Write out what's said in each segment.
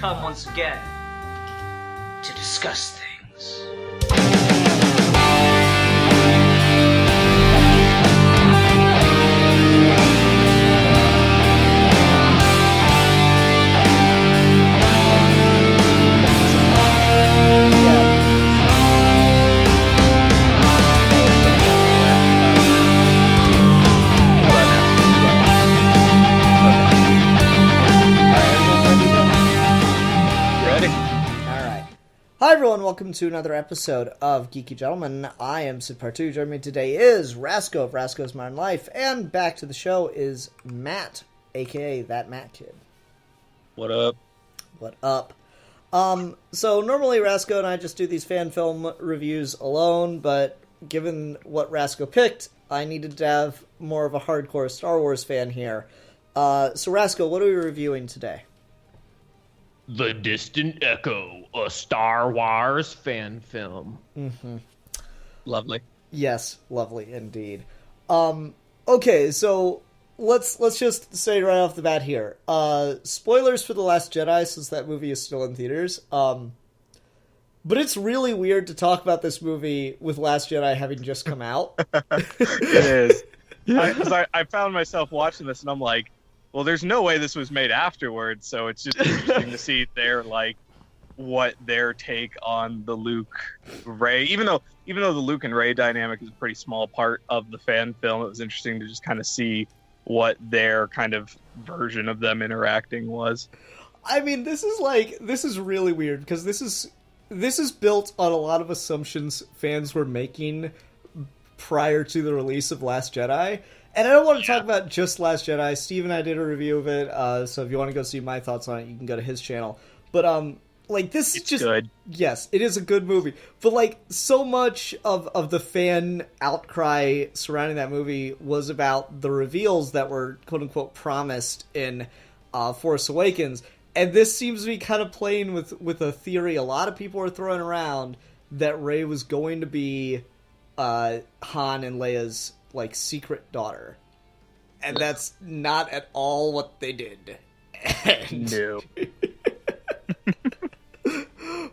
come once again to discuss things. Hi everyone, welcome to another episode of Geeky Gentlemen. I am Sid Partu. Joining me today is Rasco of Rasco's Modern Life, and back to the show is Matt, aka That Matt Kid. What up? What up? So normally Rasco and I just do these fan film reviews alone, but given what Rasco picked, I needed to have more of a hardcore Star Wars fan here. So Rasco, what are we reviewing today? The Distant Echo, a Star Wars fan film. Mm-hmm. Lovely. Yes, lovely indeed. Okay, so let's just say right off the bat here. Spoilers for The Last Jedi, since that movie is still in theaters. But it's really weird to talk about this movie with Last Jedi having just come out. It is. Because I found myself watching this and I'm like, well, there's no way this was made afterwards, so it's just interesting to see what their take on the Luke Rey, even though the Luke and Rey dynamic is a pretty small part of the fan film, it was interesting to just kind of see what their kind of version of them interacting was. I mean, this is really weird because this is built on a lot of assumptions fans were making prior to the release of Last Jedi. And I don't want to talk about just Last Jedi. Steve and I did a review of it, so if you want to go see my thoughts on it, you can go to his channel. But, this is just... good. Yes, it is a good movie. But, so much of the fan outcry surrounding that movie was about the reveals that were, quote-unquote, promised in Force Awakens. And this seems to be kind of playing with a theory a lot of people are throwing around that Rey was going to be Han and Leia's secret daughter, and that's not at all what they did. No.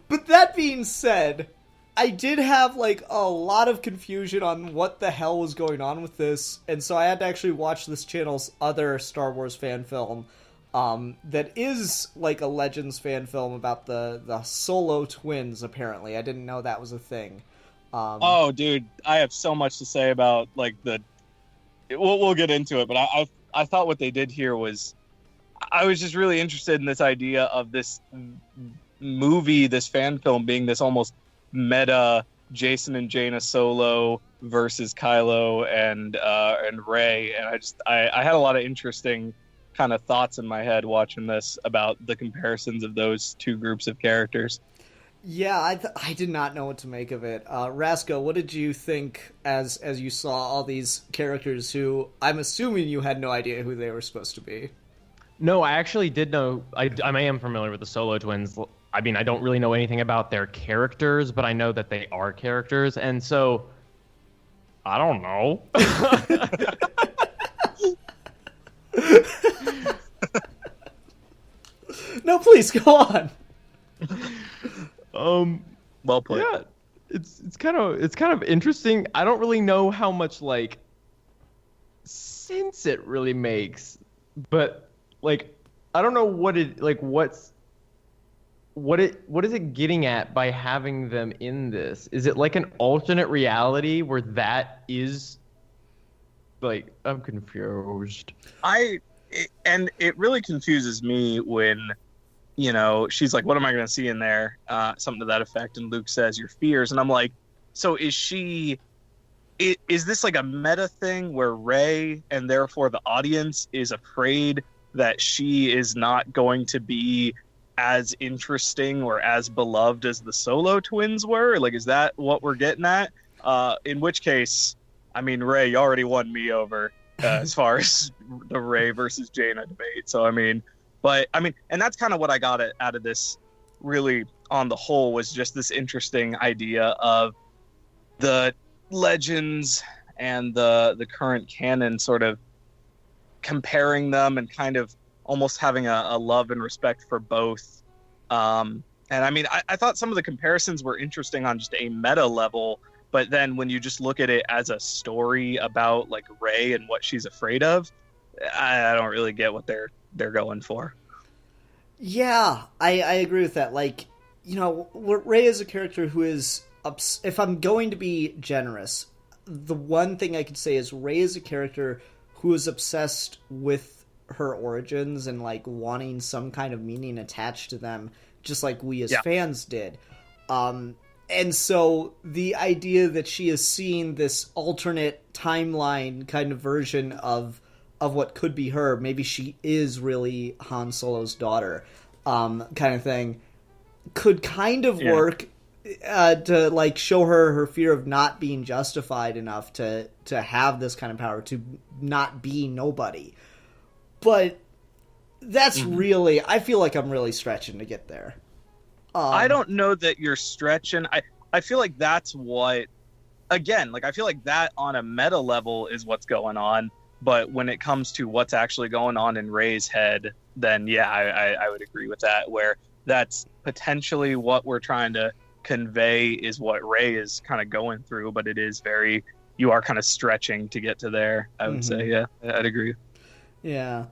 But that being said, I did have a lot of confusion on what the hell was going on with this, and so I had to actually watch this channel's other Star Wars fan film that is a Legends fan film about the Solo twins. Apparently, I didn't know that was a thing. Oh, dude, I have so much to say about we'll get into it, but I thought what they did here was, I was just really interested in this idea of this movie, this fan film being this almost meta Jason and Jaina Solo versus Kylo and Rey, and I had a lot of interesting kind of thoughts in my head watching this about the comparisons of those two groups of characters. Yeah, I did not know what to make of it. Rasco, what did you think as you saw all these characters who I'm assuming you had no idea who they were supposed to be? No, I actually did know. I am familiar with the Solo twins. I mean, I don't really know anything about their characters, but I know that they are characters, and so I don't know. No, please go on. Well put. Yeah, it's kind of interesting. I don't really know how much sense it really makes, but I don't know what it what is it getting at by having them in this? Is it an alternate reality where that is I'm confused. And it really confuses me when she's like, what am I going to see in there? Something to that effect. And Luke says, your fears. And I'm like, so is this a meta thing where Rey and therefore the audience is afraid that she is not going to be as interesting or as beloved as the Solo twins were? Is that what we're getting at? In which case, I mean, Rey, you already won me over as far as the Rey versus Jaina debate. So, and that's kind of what I got out of this, really, on the whole, was just this interesting idea of the Legends and the current canon sort of comparing them and kind of almost having a love and respect for both And I mean, I thought some of the comparisons were interesting on just a meta level, but then when you just look at it as a story about like Rey and what she's afraid of, I don't really get what they're going for. Yeah, I agree with that. Like, you know, Rey is a character who is, if I'm going to be generous, the one thing I could say is Rey is a character who is obsessed with her origins and like wanting some kind of meaning attached to them, just like we as fans did. And so the idea that she is seeing this alternate timeline kind of version of what could be her, maybe she is really Han Solo's daughter, kind of thing, could kind of work to like show her fear of not being justified enough to have this kind of power, to not be nobody. But that's really, I feel like I'm really stretching to get there. I don't know that you're stretching. I feel like that's what, again, like I feel like that on a meta level is what's going on. But when it comes to what's actually going on in Rey's head, then yeah, I would agree with that, where that's potentially what we're trying to convey is what Rey is kind of going through, but it is very, you are kind of stretching to get to there, I would say. Yeah, I'd agree. Yeah.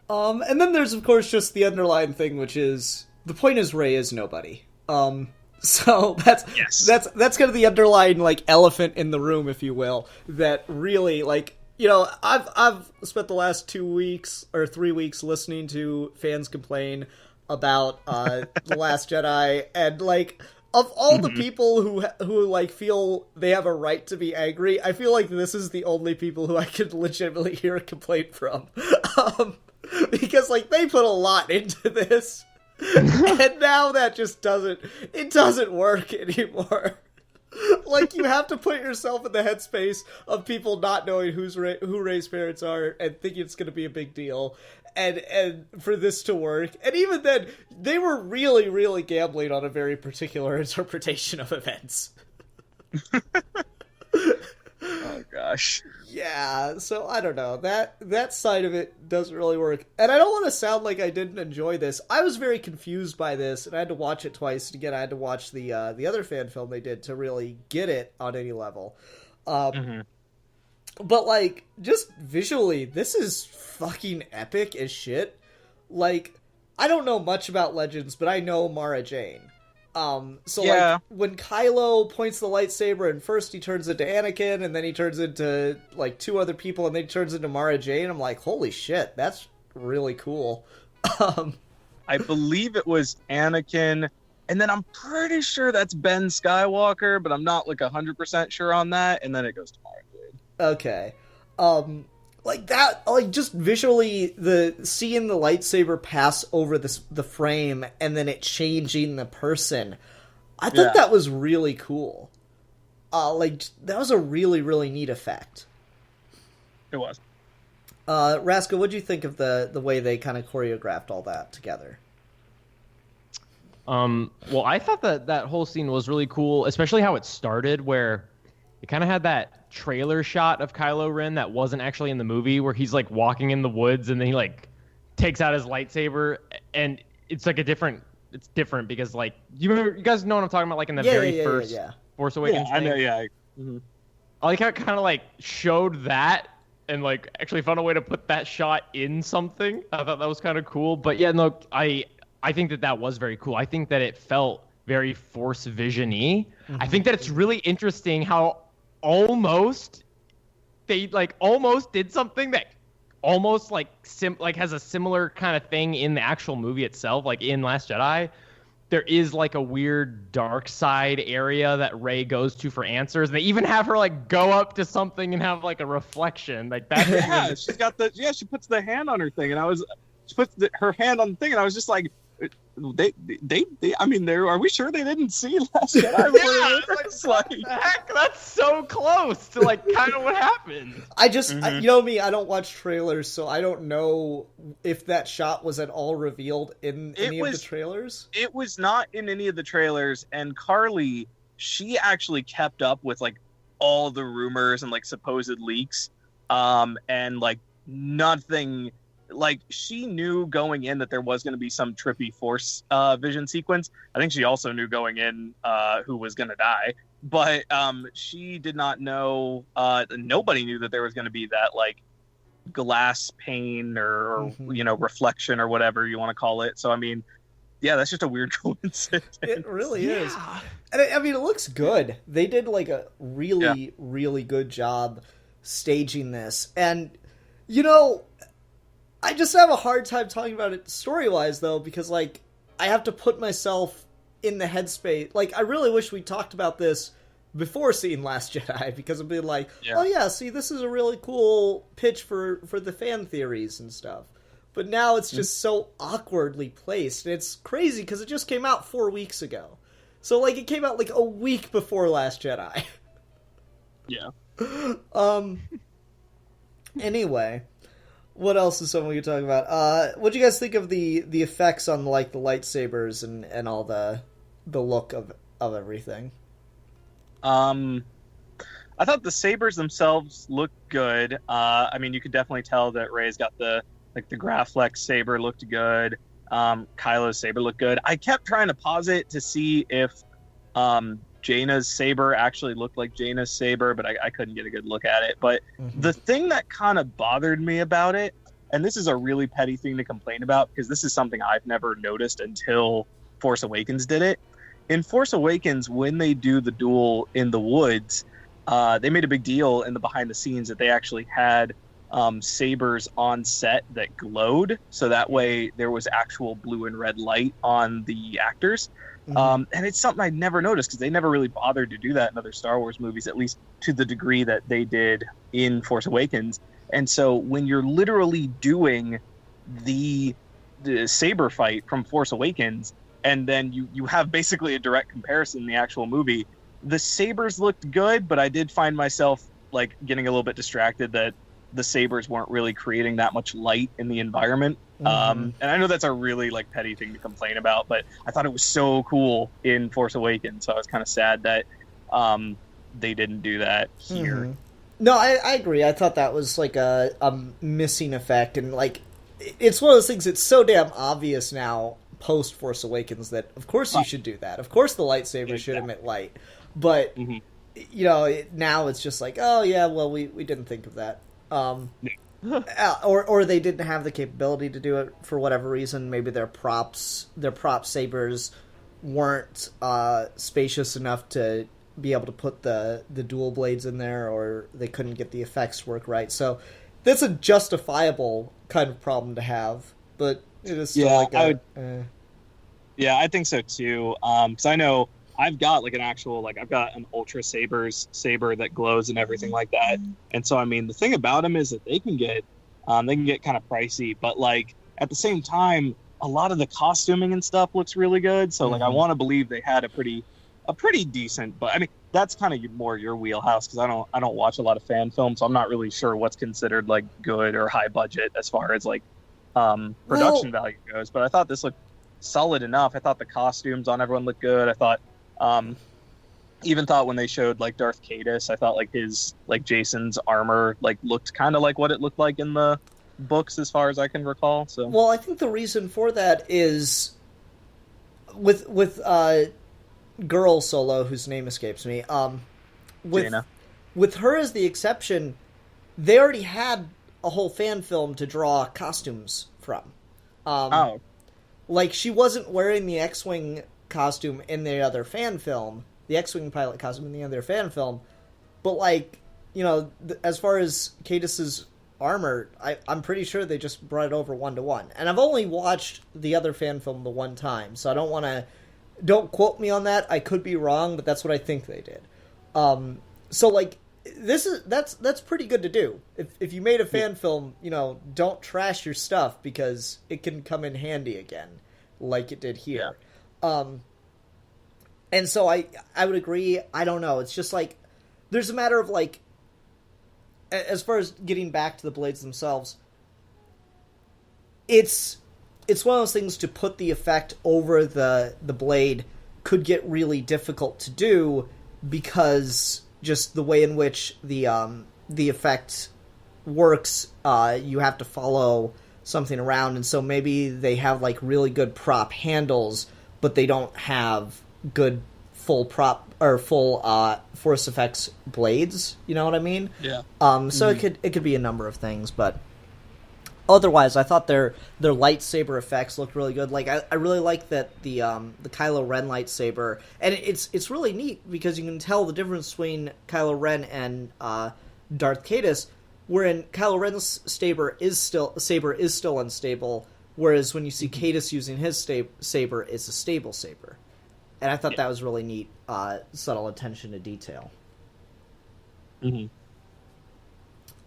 And then there's, of course, just the underlying thing, which is, the point is Rey is nobody. So that's kind of the underlying, like, elephant in the room, if you will, that really, like, you know, I've spent the last 2 weeks or 3 weeks listening to fans complain about The Last Jedi, and like, of all the people who like feel they have a right to be angry, I feel like this is the only people who I could legitimately hear a complaint from, because like they put a lot into this, and now that just doesn't work anymore. Like, you have to put yourself in the headspace of people not knowing who Rey's parents are and thinking it's going to be a big deal, and for this to work. And even then, they were really, really gambling on a very particular interpretation of events. Oh gosh. Yeah, so I don't know. That side of it doesn't really work. And I don't want to sound like I didn't enjoy this. I was very confused by this, and I had to watch it twice. And again, I had to watch the other fan film they did to really get it on any level. But like, just visually, this is fucking epic as shit. Like, I don't know much about Legends, but I know Mara Jane. Like, when Kylo points the lightsaber, and first he turns into Anakin, and then he turns into, like, 2 other people, and then he turns into Mara Jane, I'm like, holy shit, that's really cool. I believe it was Anakin, and then I'm pretty sure that's Ben Skywalker, but I'm not, like, 100% sure on that, and then it goes to Mara Jade. Okay. Like that, like, just visually, seeing the lightsaber pass over the frame and then it changing the person, I thought that was really cool. Like, that was a really, really neat effect. It was. Raska, what'd you think of the way they kind of choreographed all that together? Well, I thought that whole scene was really cool, especially how it started, where it kind of had that trailer shot of Kylo Ren that wasn't actually in the movie, where he's like walking in the woods and then he like takes out his lightsaber, and it's like it's different because, like, you guys know what I'm talking about, like in the very first Force Awakens thing? I know, I like how it kind of like showed that and like actually found a way to put that shot in something. I thought that was kind of cool. But yeah, no, I think that was very cool. I think that it felt very Force Vision-y. I think that it's really interesting how they almost did something that almost like has a similar kind of thing in the actual movie itself. Like in Last Jedi, there is like a weird dark side area that Rey goes to for answers. And they even have her like go up to something and have like a reflection. Like that. Yeah, she's got she puts the hand on her thing, and she puts her hand on the thing, and I was just like, they I mean, are we sure they didn't see Last Jedi? What the heck? That's so close to like kind of what happened. I just, you know me, I don't watch trailers, so I don't know if that shot was at all revealed in any of the trailers. It was not in any of the trailers, and Carly, she actually kept up with like all the rumors and like supposed leaks, and like nothing like she knew going in that there was going to be some trippy Force vision sequence. I think she also knew going in who was going to die, but she did not know. Nobody knew that there was going to be that like glass pane or reflection or whatever you want to call it. So I mean, yeah, that's just a weird coincidence. It really is. And I mean, it looks good. They did like a really, really good job staging this. And, you know, I just have a hard time talking about it story-wise, though, because, like, I have to put myself in the headspace. Like, I really wish we talked about this before seeing Last Jedi, because it'd be like, oh yeah, see, this is a really cool pitch for the fan theories and stuff. But now it's just so awkwardly placed. And it's crazy because it just came out 4 weeks ago. So, like, it came out, like, a week before Last Jedi. Yeah. Anyway, what else is something we could talk about? What do you guys think of the effects on, like, the lightsabers and all the look of everything? I thought the sabers themselves looked good. I mean, you could definitely tell that Rey's got the Graflex saber looked good. Kylo's saber looked good. I kept trying to pause it to see if Jaina's saber actually looked like Jaina's saber, but I couldn't get a good look at it. But the thing that kind of bothered me about it, and this is a really petty thing to complain about because this is something I've never noticed until Force Awakens did it. In Force Awakens, when they do the duel in the woods, they made a big deal in the behind the scenes that they actually had sabers on set that glowed, so that way there was actual blue and red light on the actors. And it's something I'd never noticed because they never really bothered to do that in other Star Wars movies, at least to the degree that they did in Force Awakens. And so when you're literally doing the saber fight from Force Awakens, and then you have basically a direct comparison in the actual movie, the sabers looked good, but I did find myself like getting a little bit distracted that the sabers weren't really creating that much light in the environment. And I know that's a really like petty thing to complain about, but I thought it was so cool in Force Awakens, so I was kind of sad that they didn't do that here. No, I agree. I thought that was like a missing effect, and like it's one of those things. It's so damn obvious now post Force Awakens that of course you should do that. Of course the lightsaber should emit light, but you know now it's just like, oh yeah, well we didn't think of that. Or they didn't have the capability to do it for whatever reason. Maybe their prop sabers weren't spacious enough to be able to put the dual blades in there, or they couldn't get the effects work right. So that's a justifiable kind of problem to have, but it is still yeah, I think so too. Because I know I've got like an actual, like I've got an Ultra saber that glows and everything like that. And so, I mean, the thing about them is that they can get kind of pricey, but like at the same time, a lot of the costuming and stuff looks really good. So like, I want to believe they had a pretty decent, but I mean, that's kind of more your wheelhouse because I don't watch a lot of fan films, so I'm not really sure what's considered like good or high budget as far as like production value goes. But I thought this looked solid enough. I thought the costumes on everyone looked good. I thought even thought when they showed like Darth Caedus, I thought like his like Jason's armor like looked kind of like what it looked like in the books as far as I can recall. So well, I think the reason for that is with girl Solo, whose name escapes me, Jaina. With her as the exception, they already had a whole fan film to draw costumes from. Like she wasn't wearing the X-Wing costume in the other fan film, the X-Wing pilot costume in the other fan film, but like, you know, as far as Caedus's armor, I'm pretty sure they just brought it over 1-to-1. And I've only watched the other fan film the one time, so don't quote me on that. I could be wrong, but that's what I think they did. So like that's pretty good to do. If you made a fan film, you know, don't trash your stuff because it can come in handy again, like it did here. And so I would agree. I don't know. It's just like there's a matter of like, as far as getting back to the blades themselves, it's one of those things to put the effect over the blade could get really difficult to do because just the way in which the effect works, you have to follow something around, and so maybe they have like really good prop handles, but they don't have good full prop or full force effects blades. You know what I mean? Yeah. So it could be a number of things, but otherwise, I thought their lightsaber effects looked really good. Like I really like that the Kylo Ren lightsaber, and it's really neat because you can tell the difference between Kylo Ren and Darth Caedus, wherein Kylo Ren's saber is still unstable, whereas when you see Caedus using his saber, it's a stable saber. And I thought that was really neat, subtle attention to detail. Mm-hmm.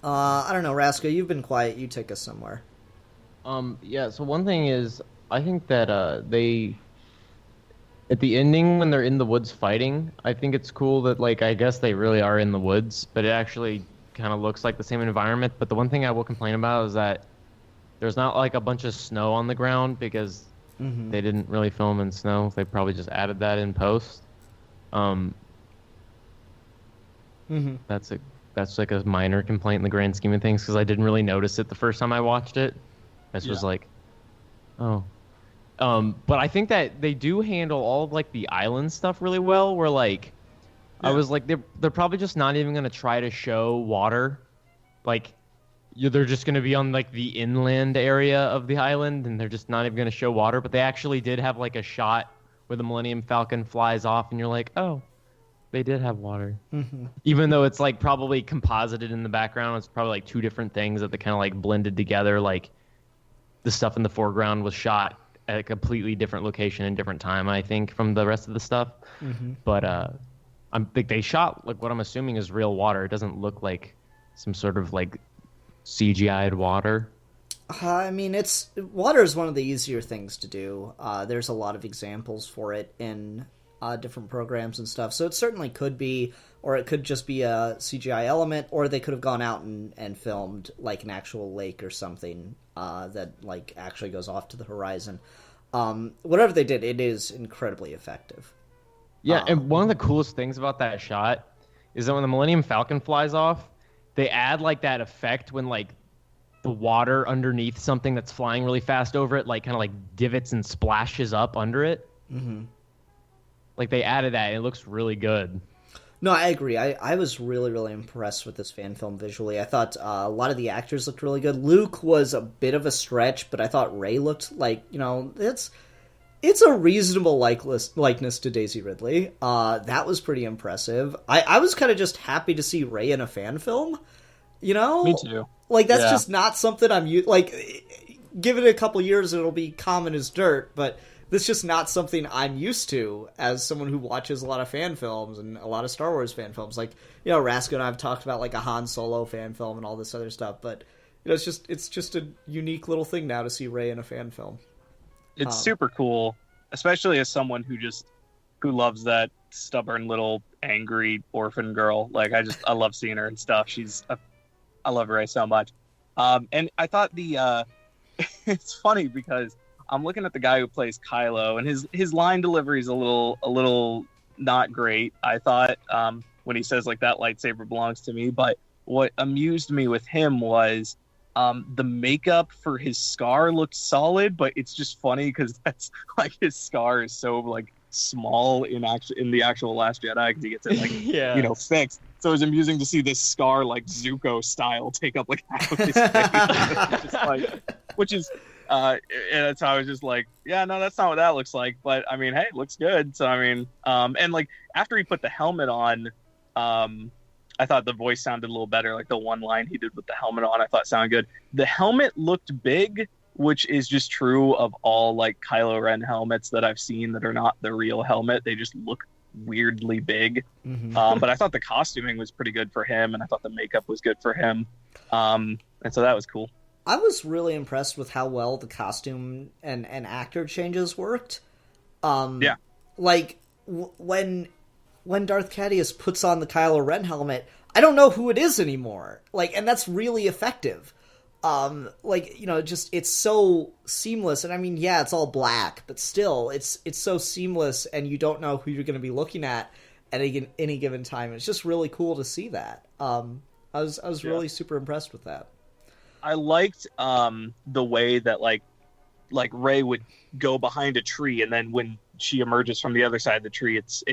I don't know, Rasco, you've been quiet. You take us somewhere. Yeah, so one thing is, I think that they, at the ending when they're in the woods fighting, I think it's cool that, like, I guess they really are in the woods, but it actually kind of looks like the same environment. But the one thing I will complain about is that there's not, like, a bunch of snow on the ground because they didn't really film in snow. They probably just added that in post. That's like a minor complaint in the grand scheme of things because I didn't really notice it the first time I watched it. This was like, oh. But I think that they do handle all of like the island stuff really well. Where like, I was like, they're probably just not even gonna try to show water. Like, they're just gonna be on like the inland area of the island, and they're just not even gonna show water. But they actually did have like a shot where the Millennium Falcon flies off, and you're like, oh, they did have water. Even though it's like probably composited in the background, it's probably like two different things that they kind of like blended together. Like the stuff in the foreground was shot at a completely different location and different time, I think, from the rest of the stuff. But I think they shot like what I'm assuming is real water. It doesn't look like some sort of like CGI'd water. I mean, water is one of the easier things to do. There's a lot of examples for it in different programs and stuff. So it certainly could be, or it could just be a CGI element, or they could have gone out and filmed like an actual lake or something that like actually goes off to the horizon. Whatever they did, it is incredibly effective. Yeah, and one of the coolest things about that shot is that when the Millennium Falcon flies off, they add like that effect when like the water underneath something that's flying really fast over it, like kind of like divots and splashes up under it. Like they added that, and it looks really good. No, I agree. I was really, really impressed with this fan film visually. I thought a lot of the actors looked really good. Luke was a bit of a stretch, but I thought Rey looked like, it's a reasonable likeness to Daisy Ridley. That was pretty impressive. I was kind of just happy to see Rey in a fan film, Me too. Like, that's just not something I'm used... Like, give it a couple years, it'll be common as dirt, but that's just not something I'm used to as someone who watches a lot of fan films and a lot of Star Wars fan films. Like, Rasco and I have talked about, like, a Han Solo fan film and all this other stuff, but, it's just a unique little thing now to see Rey in a fan film. It's super cool, especially as someone who loves that stubborn little angry orphan girl. Like, I love seeing her and stuff. I love Rey so much. And I thought it's funny because I'm looking at the guy who plays Kylo, and his line delivery is a little not great, I thought, when he says like that lightsaber belongs to me. But what amused me with him was the makeup for his scar looked solid, but it's just funny because that's like his scar is so like small in the actual Last Jedi because he gets it like fixed. So it was amusing to see this scar like Zuko style take up like half of his face, and that's how I was just like, yeah, no, that's not what that looks like. But I mean, hey, it looks good. So I mean, and like after he put the helmet on, I thought the voice sounded a little better. Like the one line he did with the helmet on, I thought sounded good. The helmet looked big, which is just true of all like Kylo Ren helmets that I've seen that are not the real helmet. They just look weirdly big. But I thought the costuming was pretty good for him, and I thought the makeup was good for him. And so that was cool. I was really impressed with how well the costume and actor changes worked. Like when Darth Caedus puts on the Kylo Ren helmet, I don't know who it is anymore. Like, and that's really effective. It's so seamless. And I mean, yeah, it's all black, but still, it's so seamless, and you don't know who you're going to be looking at any given time. It's just really cool to see that. I was really super impressed with that. I liked the way that like Rey would go behind a tree, and then when she emerges from the other side of the tree, it's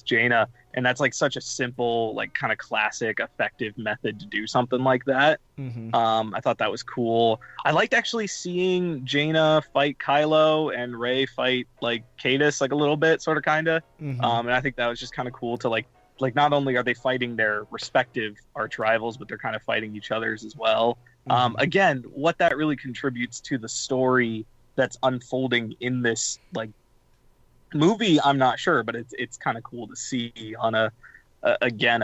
Jaina, and that's like such a simple, like kind of classic, effective method to do something like that. Mm-hmm. I thought that was cool. I liked actually seeing Jaina fight Kylo and Rey fight like Cadus, like a little bit, sort of, kind of. Mm-hmm. And I think that was just kind of cool to like not only are they fighting their respective arch rivals, but they're kind of fighting each other's as well. Mm-hmm. Again, what that really contributes to the story that's unfolding in this like movie, I'm not sure, but it's kind of cool to see on a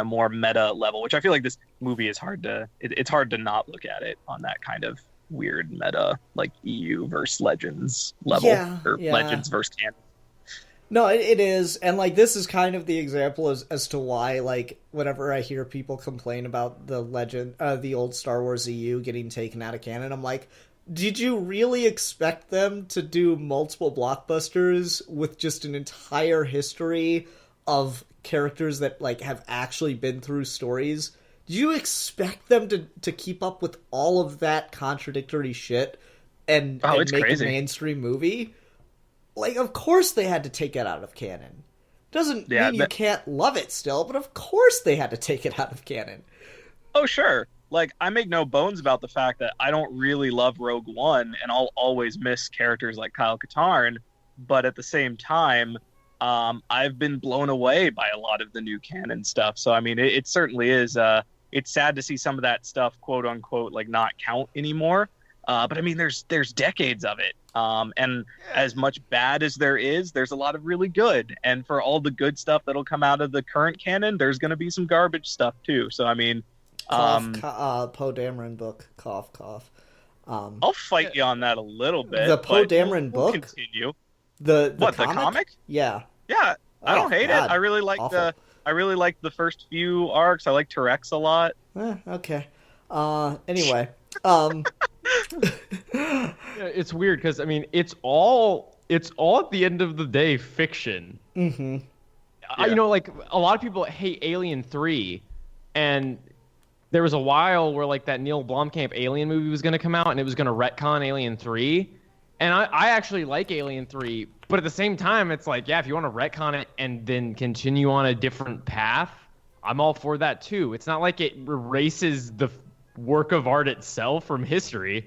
more meta level, which I feel like this movie is it's hard to not look at it on that kind of weird meta, like EU versus Legends level, Legends versus canon. No, it is, and like this is kind of the example as to why, like, whenever I hear people complain about the old Star Wars EU getting taken out of canon, I'm like, did you really expect them to do multiple blockbusters with just an entire history of characters that like have actually been through stories? Do you expect them to keep up with all of that contradictory shit and make crazy. a mainstream movie? Like, of course they had to take it out of canon. Doesn't mean you can't love it still, but of course they had to take it out of canon. Oh, sure. Like, I make no bones about the fact that I don't really love Rogue One, and I'll always miss characters like Kyle Katarn, but at the same time, I've been blown away by a lot of the new canon stuff. So, I mean, it certainly is, it's sad to see some of that stuff, quote unquote, like, not count anymore. But I mean, there's decades of it. And as much bad as there's a lot of really good. And for all the good stuff that'll come out of the current canon, there's going to be some garbage stuff too. So, I mean, Poe Dameron book, cough, cough. I'll fight you on that a little bit. The Poe Dameron book? Continue. The comic? Yeah. Yeah. I don't hate it. I really like the first few arcs. I like T-Rex a lot. Okay. Anyway. Yeah, it's weird because I mean it's all at the end of the day fiction. Mm-hmm. You know, like a lot of people hate Alien 3, and there was a while where like that Neil Blomkamp Alien movie was going to come out and it was going to retcon Alien 3, and I actually like Alien 3, but at the same time it's like, yeah, if you want to retcon it and then continue on a different path, I'm all for that too. It's not like it erases the work of art itself from history.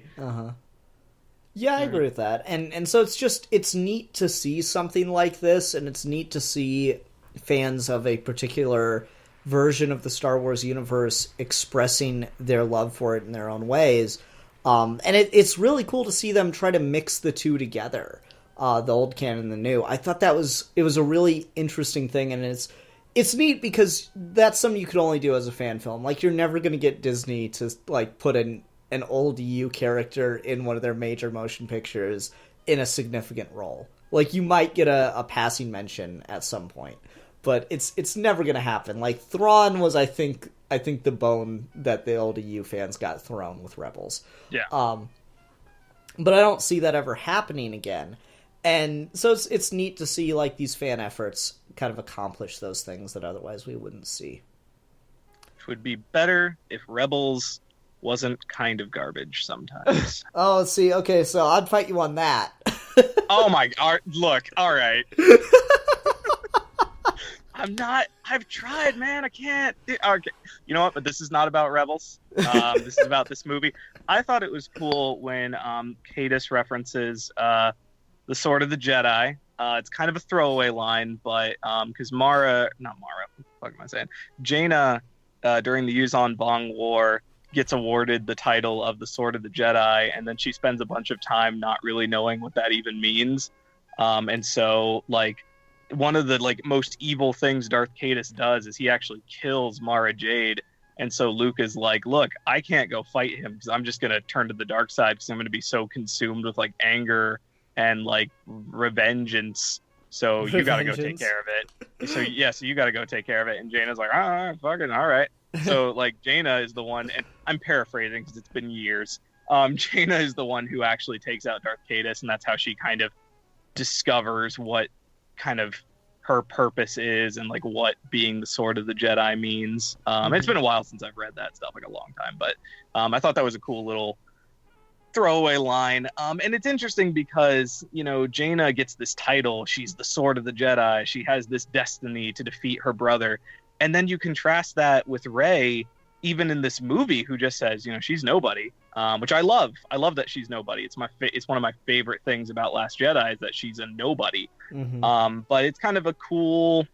Yeah, I agree with that. And so it's neat to see something like this, and it's neat to see fans of a particular version of the Star Wars universe expressing their love for it in their own ways. And it's really cool to see them try to mix the two together, the old canon and the new. I thought it was a really interesting thing, and it's neat because that's something you could only do as a fan film. Like, you're never going to get Disney to like put an old EU character in one of their major motion pictures in a significant role. Like, you might get a passing mention at some point, but it's never going to happen. Like, Thrawn was, I think the bone that the old EU fans got thrown with Rebels. Yeah. But I don't see that ever happening again. And so it's neat to see like these fan efforts kind of accomplish those things that otherwise we wouldn't see. Which would be better if Rebels wasn't kind of garbage sometimes. Oh, see, okay, so I'd fight you on that. Oh my god, look, alright. I've tried, man, I can't. Okay. You know what, but this is not about Rebels. This is about this movie. I thought it was cool when Cadus references the Sword of the Jedi. It's kind of a throwaway line, but because what the fuck am I saying? Jaina, during the Yuzon Bong War, gets awarded the title of the Sword of the Jedi, and then she spends a bunch of time not really knowing what that even means. And so, like, one of the like most evil things Darth Cadus does is he actually kills Mara Jade. And so Luke is like, look, I can't go fight him because I'm just going to turn to the dark side because I'm going to be so consumed with like anger and like revengeance. So you got to go take care of it. So you got to go take care of it. And Jaina's like, fucking all right. So like Jaina is the one, and I'm paraphrasing because it's been years. Jaina is the one who actually takes out Darth Cadus, and that's how she kind of discovers what kind of her purpose is and like what being the Sword of the Jedi means. It's been a while since I've read that stuff, like a long time, but I thought that was a cool little throwaway line. And it's interesting because, Jaina gets this title. She's the Sword of the Jedi. She has this destiny to defeat her brother. And then you contrast that with Rey, even in this movie, who just says, she's nobody, which I love. I love that she's nobody. It's it's one of my favorite things about Last Jedi is that she's a nobody. Mm-hmm. But it's kind of a cool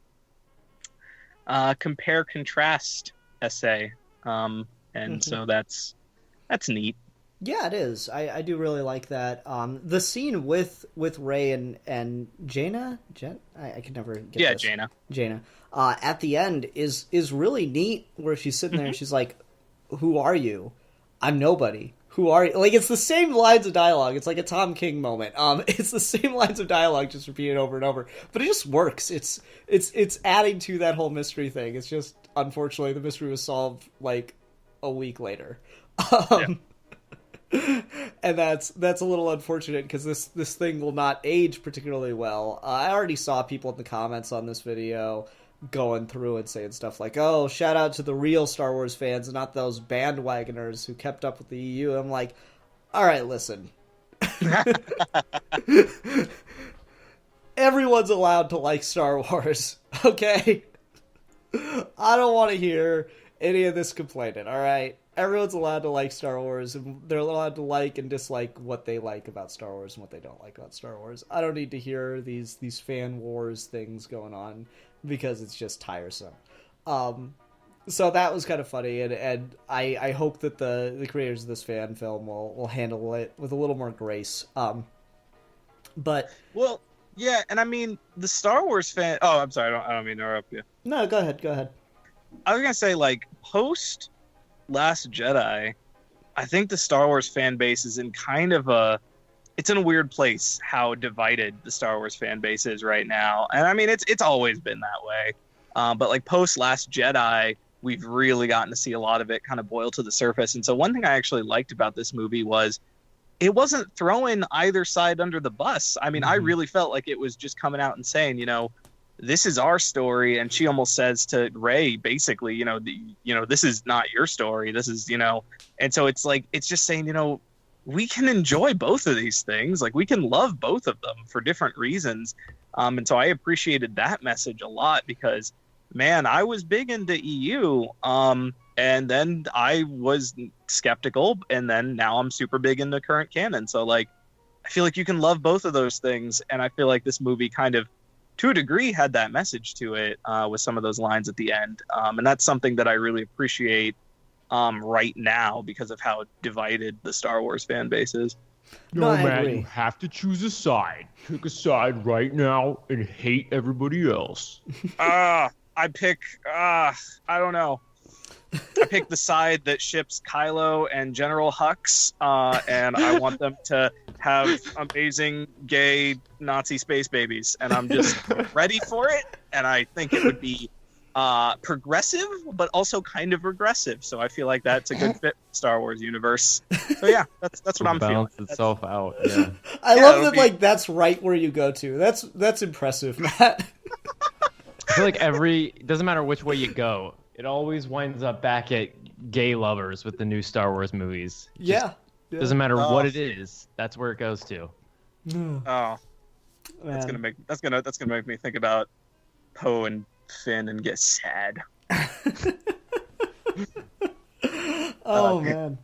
compare contrast essay. So that's neat. Yeah, it is. I do really like that. The scene with Rey and Jaina, I could never get this. Jaina. At the end is really neat, where she's sitting there and she's like, "Who are you? I'm nobody. Who are you?" Like, it's the same lines of dialogue. It's like a Tom King moment. It's the same lines of dialogue, just repeated over and over. But it just works. It's adding to that whole mystery thing. It's just, unfortunately, the mystery was solved like a week later. And that's a little unfortunate, because this thing will not age particularly well. I already saw people in the comments on this video going through and saying stuff like, "Oh, shout out to the real Star Wars fans and not those bandwagoners who kept up with the EU." I'm like, all right, listen. Everyone's allowed to like Star Wars, okay? I don't want to hear any of this complaining, all right? Everyone's allowed to like Star Wars, and they're allowed to like and dislike what they like about Star Wars and what they don't like about Star Wars. I don't need to hear these fan wars things going on, because it's just tiresome. So that was kind of funny, and I hope that the creators of this fan film will handle it with a little more grace. But well, yeah, and I mean the Star Wars fan. Oh, I'm sorry, I don't mean to interrupt you. No, go ahead. I was gonna say, like, post Last Jedi, I think the Star Wars fan base is in kind of it's in a weird place how divided the Star Wars fan base is right now. And I mean, it's always been that way. But like post Last Jedi, we've really gotten to see a lot of it kind of boil to the surface. And so one thing I actually liked about this movie was it wasn't throwing either side under the bus. I mean, I really felt like it was just coming out and saying, this is our story. And she almost says to Rey, basically, this is not your story. This is, and so it's like, it's just saying, we can enjoy both of these things. Like, we can love both of them for different reasons. And so I appreciated that message a lot, because, man, I was big into EU. And then I was skeptical, and then now I'm super big into current canon. So, like, I feel like you can love both of those things. And I feel like this movie kind of, to a degree, had that message to it with some of those lines at the end. And that's something that I really appreciate right now, because of how divided the Star Wars fan base is. No, man, you have to choose a side. Pick a side right now and hate everybody else. I don't know. I pick the side that ships Kylo and General Hux, and I want them to have amazing gay Nazi space babies, and I'm just ready for it. And I think it would be progressive, but also kind of regressive. So I feel like that's a good fit for the Star Wars universe. So yeah, that's what I'm feeling. Balance itself out. Yeah. I love that. Like, that's right where you go to. That's impressive, Matt. I feel like it doesn't matter which way you go, it always winds up back at gay lovers with the new Star Wars movies. Yeah. Doesn't matter what it is, that's where it goes to. Oh, that's gonna make me think about Poe and Finn and get sad. Oh man,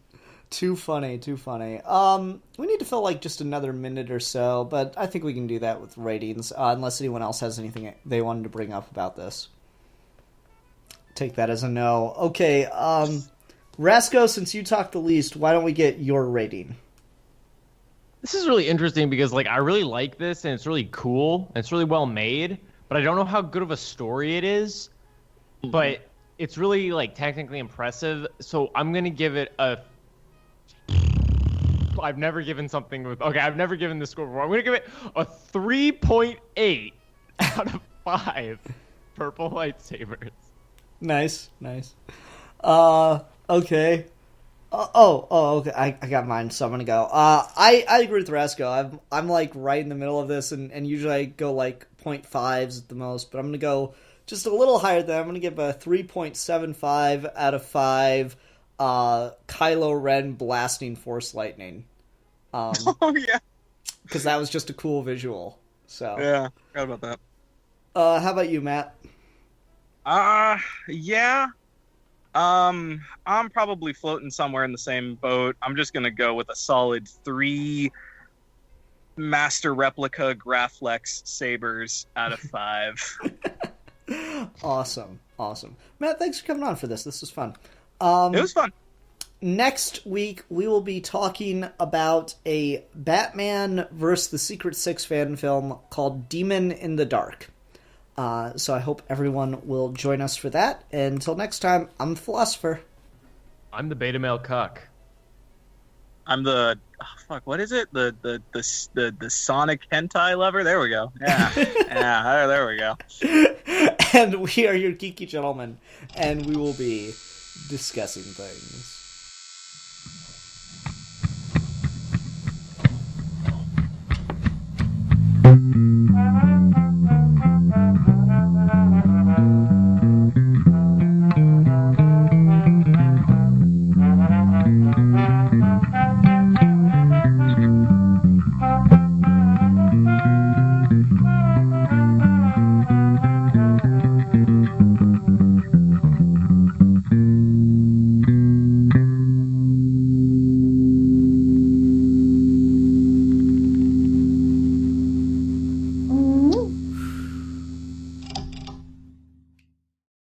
too funny. We need to fill like just another minute or so, but I think we can do that with ratings, unless anyone else has anything they wanted to bring up about this. Take that as a no. Okay, Rasco, since you talked the least, why don't we get your rating? This is really interesting because, like, I really like this, and it's really cool, and it's really well made, but I don't know how good of a story it is, but it's really, like, technically impressive, so I'm going to give it a... I've never given this score before. I'm going to give it a 3.8 out of 5 purple lightsabers. Nice. Okay. Okay. I got mine, so I'm gonna go. I agree with Rasco. I'm like right in the middle of this, and usually I go like 0.5s at the most, but I'm gonna go just a little higher than that. I'm gonna give a 3.75 out of 5. Kylo Ren blasting Force lightning. Oh yeah. Because that was just a cool visual. So Yeah, forgot about that. How about you, Matt? Yeah. I'm probably floating somewhere in the same boat. I'm just gonna go with a solid 3 master replica Graflex sabers out of 5. Awesome. Matt, thanks for coming on for this. This was fun. It was fun. Next week, we will be talking about a Batman vs. the Secret Six fan film called Demon in the Dark. So I hope everyone will join us for that. And until next time, I'm the Philosopher. I'm the beta male cuck. I'm the what is it? The Sonic hentai lover. There we go. Yeah, yeah. There we go. And we are your geeky gentlemen, and we will be discussing things.